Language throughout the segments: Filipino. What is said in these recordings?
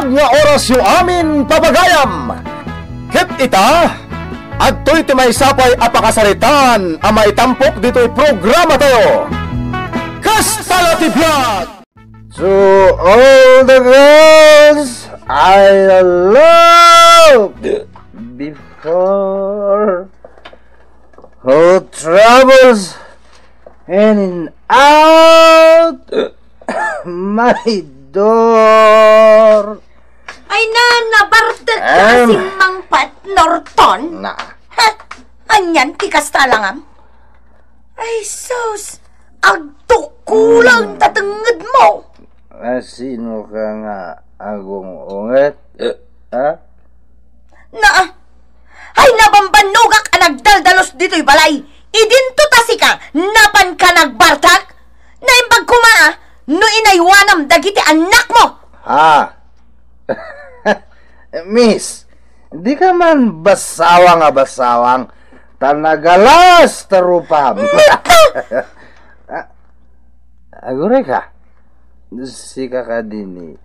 Hangtod nga oras yung amin pabagayam. Kit ita, adto'y ti may sapay apakasaritan ang maitampok dito'y programa tayo. Kastala ti Biag! To all the girls I loved before, who travels in and out my door. Ay na, nabartet ka si Mang Pat Norton. Na. Ha? Anyan, tikas talangam. Ay, sus, agtukulang tatangad mo. Sino ka nga agong unget? Ha? Na, ay nabambanugak ang nagdaldalos dito'y balay. Idinto tasi ka, napan ka nagbartak. Naimbag kumaa, no inaywanam dagiti anak mo. Ha? Miss, di ka man basawang tanagalas tarupam. Agure ka? Sika ka din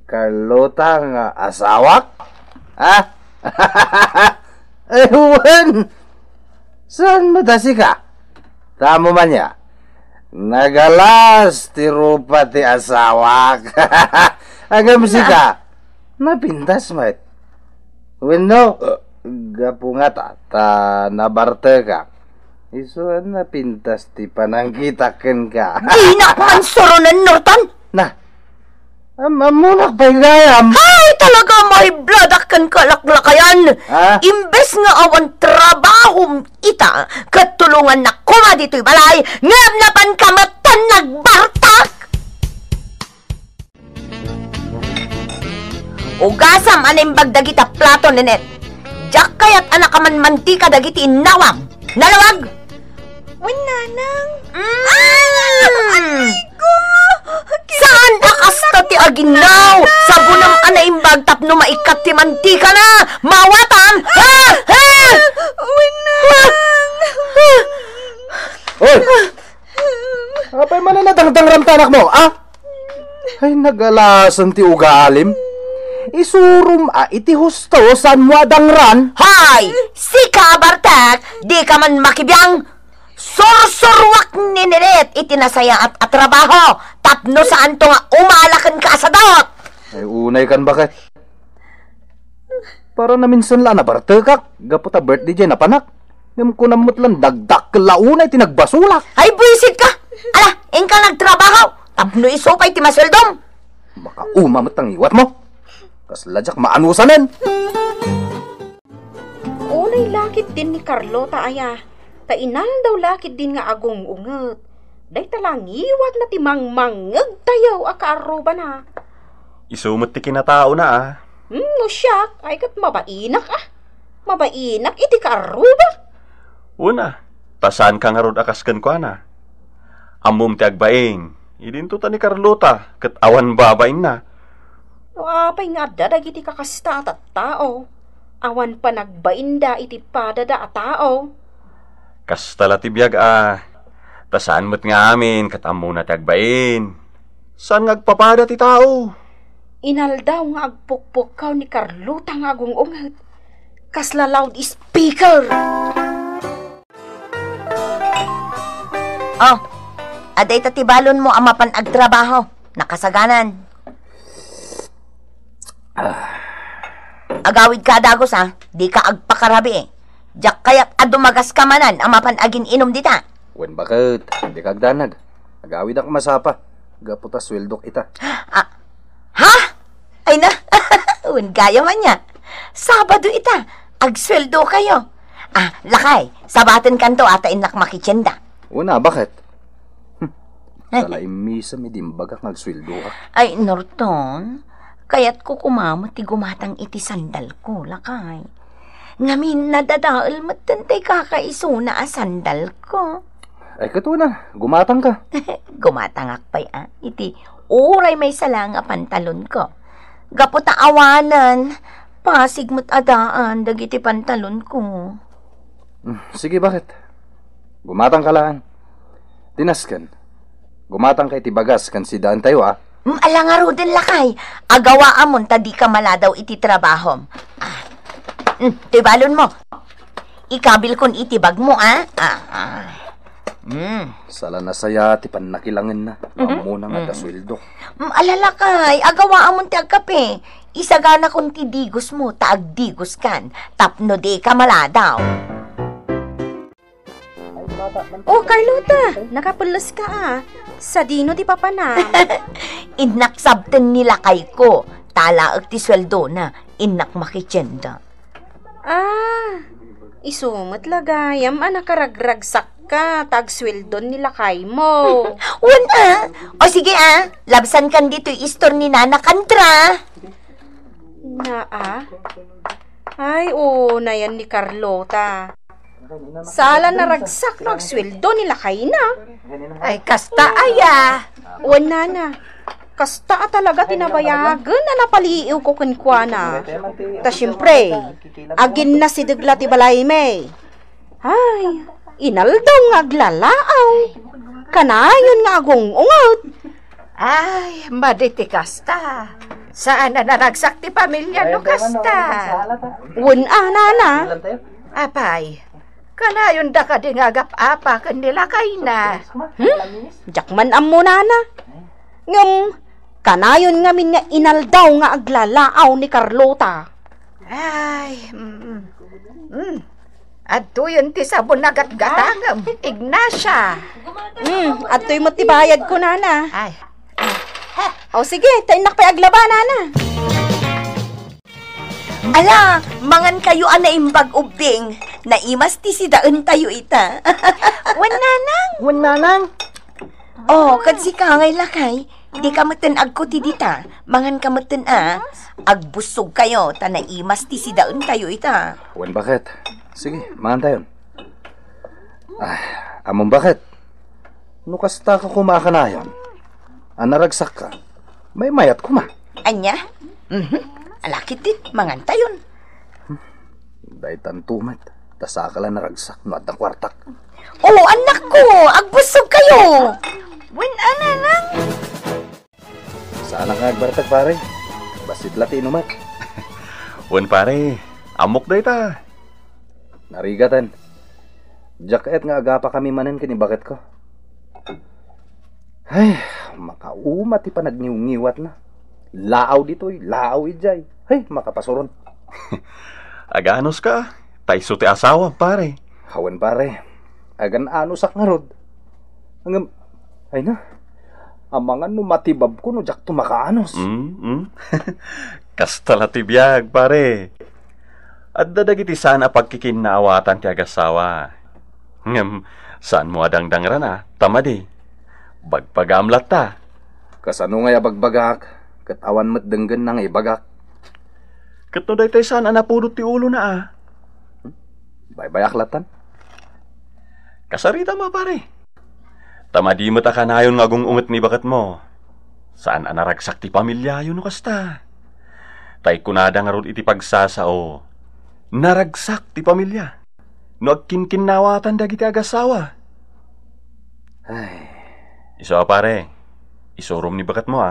Carlota nga asawak? Ha? Ewan! Saan matasi ka? Tamo man niya. Nagalas ti rupa ti asawak. Agam sika. Napintas mat. Weno, gapungat ta nabarte ka. Isuan napintas ti panangkitaken ka. Di na man soronan, Norton. Na, amunak pa'y gayam. Ay, talaga may bladakan kalaklakayan. Ha? Imbes nga awan trabaho ita, katulungan na kuma dito'y balay, ngam napan kamatan nagbartak. Ugasam animbag dagita plato nenet. Jak kayat anak kaman mantika dagiti inawam. Nalawag? Winanang. Saan akasta ti aginaw? Sabunam anaimbag tapno maikat ti mantika na. Mawatam. Ha? Ha? Winanang. Hoy! Apay man na dangdang ramtanak mo, ah? Ay, nagalasan ti ugalim. Isurum iti husto san mo adangran. Hay! Sika, Bartak! Di ka man makibiyang! Sursurwak ninirit itinasaya at trabaho! Tapno saan to nga umalakan ka sa daot! Ay, unay kan bakit? Para na minsan lang na bartekak. Gaputa birthday dyan na panak. Ngam ko namot lang dagdak launay tinagbasulak. Ay, buisit ka! Ala, ingka nagtrabaho! Tapno isupay ti masweldom! Baka umamot ang iwat mo. Kasladyak maanusanin. Unay lakit din ni Carlota aya. Tainal daw lakit din nga agong unget. Day talang iwat na timangmangag tayaw akaruba na. Isumot ti kinatao na ah. No siyak, ay kat mabainak ah. Mabainak iti karuba. Una, tasan ka nga rod akaskan ko na. Amum ti agbaing. Idinto ta ni Carlota, kat awan babaing na. No apay nga dadag iti kakasta at tao. Awan pa nagbainda iti padada at tao. Kastala ti biyag ah. Tasan mo't nga amin, katamo na ti agbain. Saan nga agpapada ti tao? Inaldaw nga agpukpukaw ni Carlota nga agong unget. Kasla loudspeaker. Oh, aday tatibalon mo amapan agtrabaho. Nakasaganan. Agawid ka dagos ha. Di ka agpakarabi eh. Jak kayat adumagas ka manan amapan agin inom dita. Wen bakit? Di kagdanag. Agawid ako masapa. Gaputa sweldok ita. Ha? Ay na. Wen gaya man niya. Sabado ita. Agsweldo kayo. Lakay. Sabatin kanto ata inak makitsenda. Una, bakit? Tala imisa mi dimbagak nagsweldo ka. Ay, Norton, kaya't ko kumamot ti gumatang iti sandal ko, lakay. Ngamin nadadaal matantay kakaiso na sandal ko. Ay, kato na. Gumatang ka. Gumatangak pa'y iti uray may salanga pantalon ko. Gaputa awanan, pasig mo't adaan, dagiti pantalon ko. Sige, bakit? Gumatang ka lang. Tinaskan. Gumatang kay tibagas kan si daan tayo Alangaro din lakay. Agawaan mo, tadi ka maladaw iti trabahom. Tibalon mo. Ikabil kon itibag mo, Sala na saya, ti panakilangin na. Muna nga dasweldo. Alalakay, agawaan mo ti agkape. Isagana kon ti digos mo, taagdigos kan. Tapno di ka maladaw. Oh, Carlota, nakapulos ka Sa dino di papanam. Inaksabten nila kay ko. Talaag ti sweldo na. Inak makitsenda. Isumot lagayam, nakaragragsak ka. Tagswildon nila kay mo. Wala. O sige labsan kan dito istor ni Nana Kantra. Ay, na yan ni Carlota. Sala naragsak no agsweldo nila kay na. Ay, kasta aya. Wala na. Kasta talaga tinabayagan na napaliiw ko kunkwana. Ta syempre, agin na si Degla ti balay may. Ay, inaldaw nga aglalaaw. Kanayon nga agong ungot. Ay, maditi kasta. Saan na naragsak ti pamilya no kasta? Wala nana. Apay, kanayon da ka din agap-apa kanila kay na. Jakman amo nana. Kanayon nga min nga inaldaw nga aglalaaw ni Carlota. Ay, adto yun ti sabon na gatgatangam, Ignacia. At to'y matibayad ko, nana. Ay. O sige, tainak pa aglaba, nana. Ala, mangan kayo na imbag ubding. Naimas ti si daan tayo ita. Wananang? Oh, kadsi ka ngay lakay. Di ka matanag ko ti dita. Mangan ka matan agbusog kayo, ta naimas ti si daan tayo ita. Wan bakit? Sige, mangan tayo. Among bakit? Nukasta ka kumakanayon. Naragsak ka. May mayat kuma. Anya? Alakit din, mangan tayon. Dahil tantumat. Tasaka lang naragsak. Nuat ng kwartak. Oh, anak ko! Agbusog kayo! Lang. Saan ang agbartag, pare? Basit lati inumat. Wan pare, amok da ita. Narigatan. Jacket nga agapa kami manen kini bakit ko. Ay, makaumat ti panagniw-ngiwat na. Laaw dito'y, laaw ijay. Ay, makapasuron. Aganos ka? Taiso ti asawa, pare. Hawan pare, agan anusak nga rod. Hanggang, ay na, amangan no matibab ko no jak tumakaanos. Kastala ti biyag, pare. At dadagiti sana pagkikinaawatan ti agasawa. Ngam, saan mo adangdangran tamadi. Bagpagamlat ta. Kasano nga bagbagak, kat awan mat denggan nang ibagak. Kat no day tayo sana napudot ti ulo na Baybayak latan. Kasarita mo, pare. Tamadi mo ta kanayon nga unget ni bakat mo. Saan naragsak ti pamilya yun no kasta. Tay kunada nga rod iti pagsasao. Naragsak ti pamilya. No agkinkinawatan dagiti agasawa. Ay. Iso pare. Isurom ni bakat mo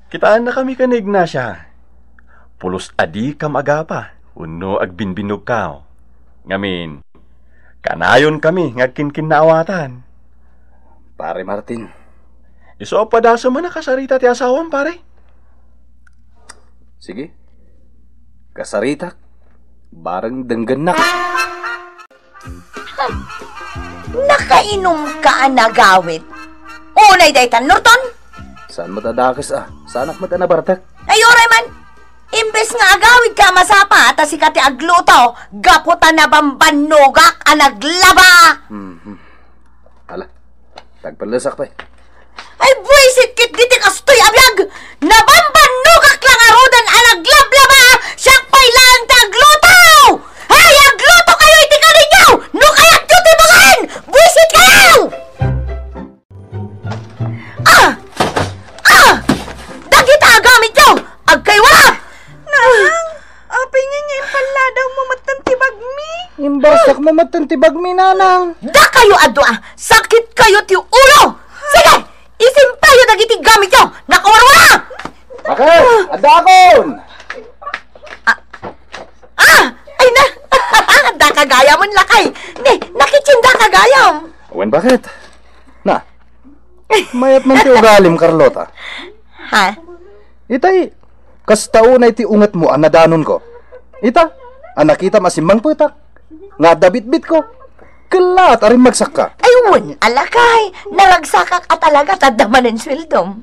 Kitaan na kami ka ni Ignacia. Pulos adi kam agapa. Uno agbinbinog kao. Ngamin, kanayon kami ngagkinkinawatan. Pare Martin. Iso padasa man nakasarita ti asawan, pare. Sige. Kasarita. Barang denggan na. Nakainom ka nagawit. Unay daytan, Norton? Saan matadakas Saanak mata na bartak? Ayoray man. Imbes nga agawid ka masapa at si kati agluto, gaputan na bambanogak anaglaba. Hala, tagpalasak pa Ay buisit kit diti kastoy abyag, nabambanogak lang arodan anaglablaba, siyak pa'y lang tagluto. Hay, agluto kayo iti kaninyaw, no kaya't yuti bakan, buisit kayo. Dagita agamit nyo, agkay wala. Apay nga yung paladaw mo matantibag mi. Imbasak mo matantibag mi, nanang. Da kayo adwa, sakit kayo ti ulo. Sige, isimpayo na kadagiti gamit nyo! Nakawarwara! Bakit? Adakon! Ay na! Da kagayam ang lakay! Ne, nakitsinda kagayam! Wen, bakit? Na, mayat man ti ugalim, Carlota. Ha? Itay, kastao na iti ungat mo ang nadanon ko. Ita, ang nakita masimbang putak. Nga dabit-bit ko. Kalat, aring magsak ka. Ayun, alakay! Nalagsakak at talaga tadamanin swildom.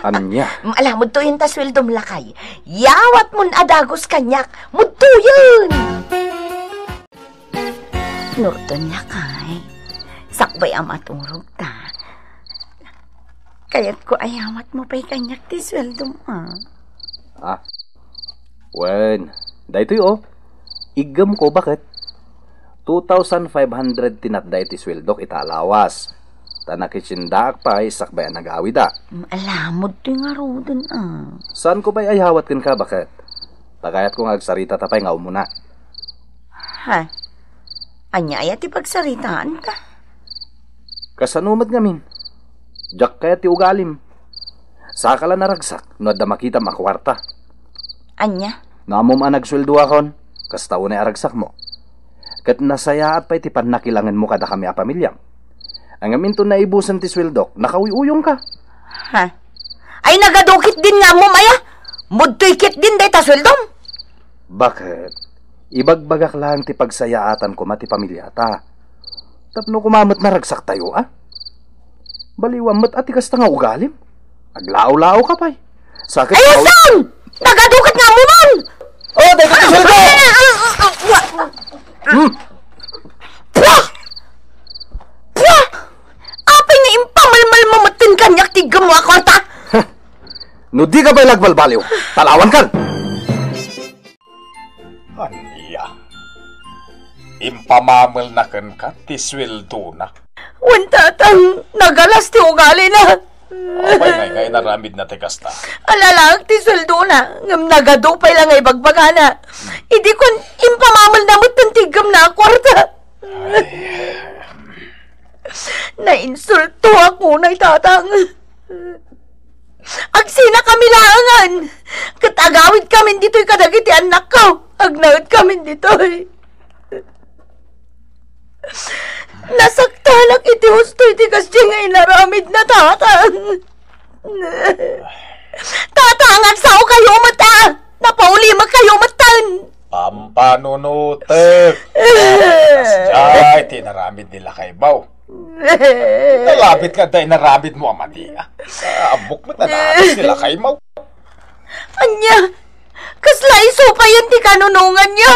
Anya? Alam mo to yung taswildom lakay. Yawat mon adagos kanyak. Muto yun! Nurton lakay. Sakbay amaturog ta. Kaya't ko ayawat mo pa'y kanyak ti swildom Wen, dahito yo. Igam ko, bakit? 2,500 tinatday ti swildok italawas. Tanakitsindaak pa isakbay ang nag-awida. Alamod to yung arudon Saan ko ba'y ayawat kin ka, bakit? Tagayat kong agsarita tapay nga umuna. Ha? Anya ti pagsaritaan ka? Kasanumat ngamin. Diyak kaya ti ugalim. Sakala naragsak, no adda makita makwarta. Anya? Namom ang nagsweldo akon, kastaw na aragsak mo. Kat nasaya at pa'y ti panakilangan mo kada kami a pamilyam. Ang aminto na ibusan ti sweldo, nakauyuyong ka. Ha? Ay nagadukit din nga mo, Maya! Mudto'y kit din day ta sweldom! Bakit? Ibagbagak lang ti pagsayaatan ko mati pamilyata. Tapno kumamot na ragsak tayo, Baliwam mat ati kasta nga ugalim. Aglao-lao ka pa'y. Sakit ay, asan! Nagadukit nga mo nun! Oh, dahil ka sweldo! Pwah! Pwah! Apay na impamalmal mamatin kanyak tigam mo akwarta! No di ka ba'y lagbalbaliw? Talawan kan! Aniya. Impamamal na kan ka, tisweldo na. Wantatang nagalas ti ugali na! Abay ngay naramid na tekasta. Alalang ti sweldo na, ngam nagadupay lang ay bagbagana. Idi kon impamamal na mo't tigam na akwarta. Nainsulto ako na itatang. Agsina kami langan. Katagawid kami dito'y kadagiti anak ko. Agnaud kami dito'y. Nasaktanak iti husto iti kasi nga inaramid na tatang. Tatang, agsaw kayo mata. Napaulima kayo matan. Pampanunutek. Kasjay, tinaramid nila kay Baw. Nalabit ka dahil naramid mo, Amadia. Abok mo naramid nila kay Maw. Anya, kaslaiso pa yun ti kanunungan niyo.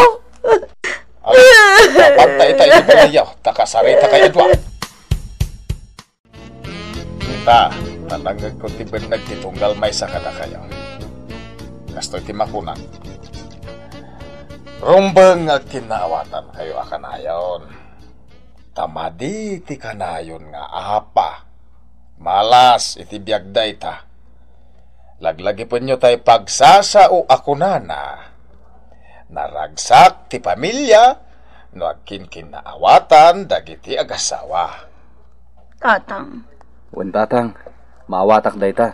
Pantay tayo ko niyo, takasarita kayo dwa. Ta, talangag ko tibin nagtitunggal may sakada kayo. Kasto'y timakunan. Rumbang at kinaawatan kayo akanayon. Tamadi ti kanayon nga apa. Malas iti biyagday ta. Laglagi po nyo tayo pagsasao ako na. Naragsak ti pamilya no agkin kinaawatan dagiti agasawa. Tatang. Wen tatang, maawatak day ta.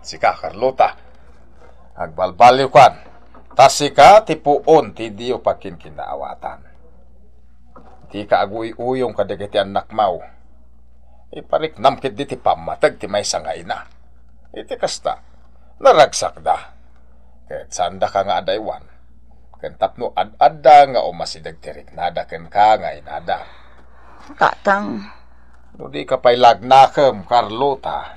Sika, Carlota. Agbalbaliw kan. Tasika ti puon ti diyo pakin kinaawatan. Di ka aguy-uyong kadagiti anak mau. Ipariknam kit di ti pamatag ti may sangay na. Iti kasta, naragsak da. Kahit sanda ka nga adaywan. Kan tapno ad-adda nga umasidag tirik nada ken ka nga inada. Tatang. No di ka pa'y lagnakam, Carlota.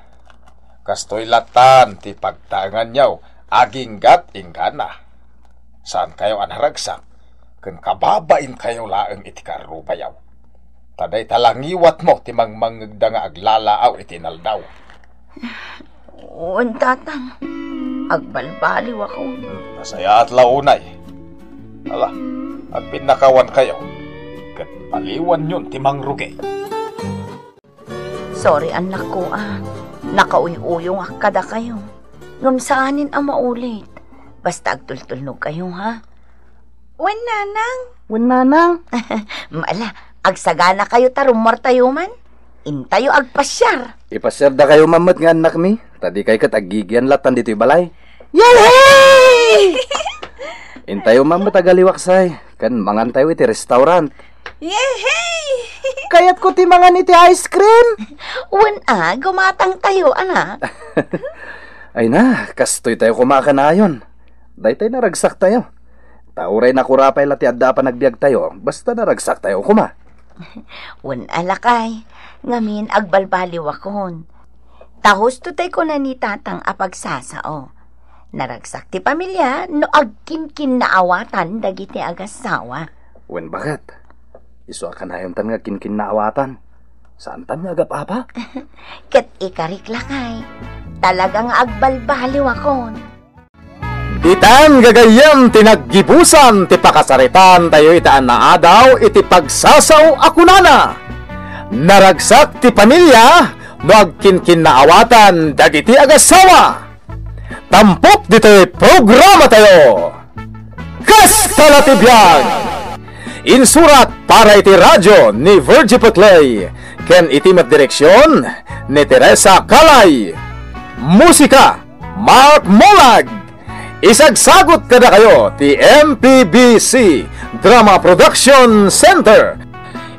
Kastoy latan ti pagtangan yaw, aginggat ingana. Saan kayo anaragsak? Ken kababain kayo laeng iti karubayaw. Taday talangiwat mo ti mangmangagda nga aglalaaw iti naldaw. Uwan, tatang. Agbalbaliw ako. Nasaya at launay. Ala, agpinakawan kayo. Kat paliwan yun ti mangrugay. Sorry, anak ko, Nakauy-uyong akada kayo. Ngam saanin ang maulit. Basta agtultulnog kayo, ha? Wen nanang. Wen nanang. Maala, agsagana kayo tarumar tayo man. intayo agpasyar. Ipasyar da kayo mamat nga anak mi. Tadi kay kat agigyan latan dito'y balay. Yay! Intayo mamat agaliwaksay. Kan mangan tayo iti restaurant. Yay! Kayat ko ti mangan iti ice cream. Gumatang tayo, anak. Ay na, kastoy tayo kumakanayon. Day tayo naragsak tayo. Tauray na kurapay lati adda pa nagbiag tayo. Basta naragsak tayo kuma. Alakay, ngamin agbalbaliw akon. Tahos to tayo ko na ni tatang apagsasao. Naragsak ti pamilya no agkinkin na awatan dagiti agasawa. Wen bakit? Iso akanayon tan nga kinkin na awatan. Saan tan nga agap-apa? Ket ikarik lakay, talagang agbalbaliw akon. Itan gagayam tinaggibusan ti pakasaritan tayo itaan na adaw iti pagsasaw akunana. Naragsak ti pamilya no agkinkin na awatan dagiti agasawa. Tampok dito'y programa tayo. Kastala ti biyag! Insurat para iti radyo ni Virgie Putlay. Ken iti direksyon ni Teresa Calay. Musika, Mark Molag. Isagsagot kada kayo ti MPBC Drama Production Center.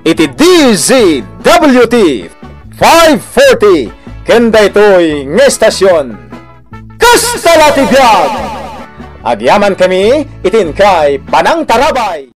Iti DZWT 540 kenda ito'y ngestasyon. Kastala ti biyag! Agyaman kami itin kay Panang Tarabay.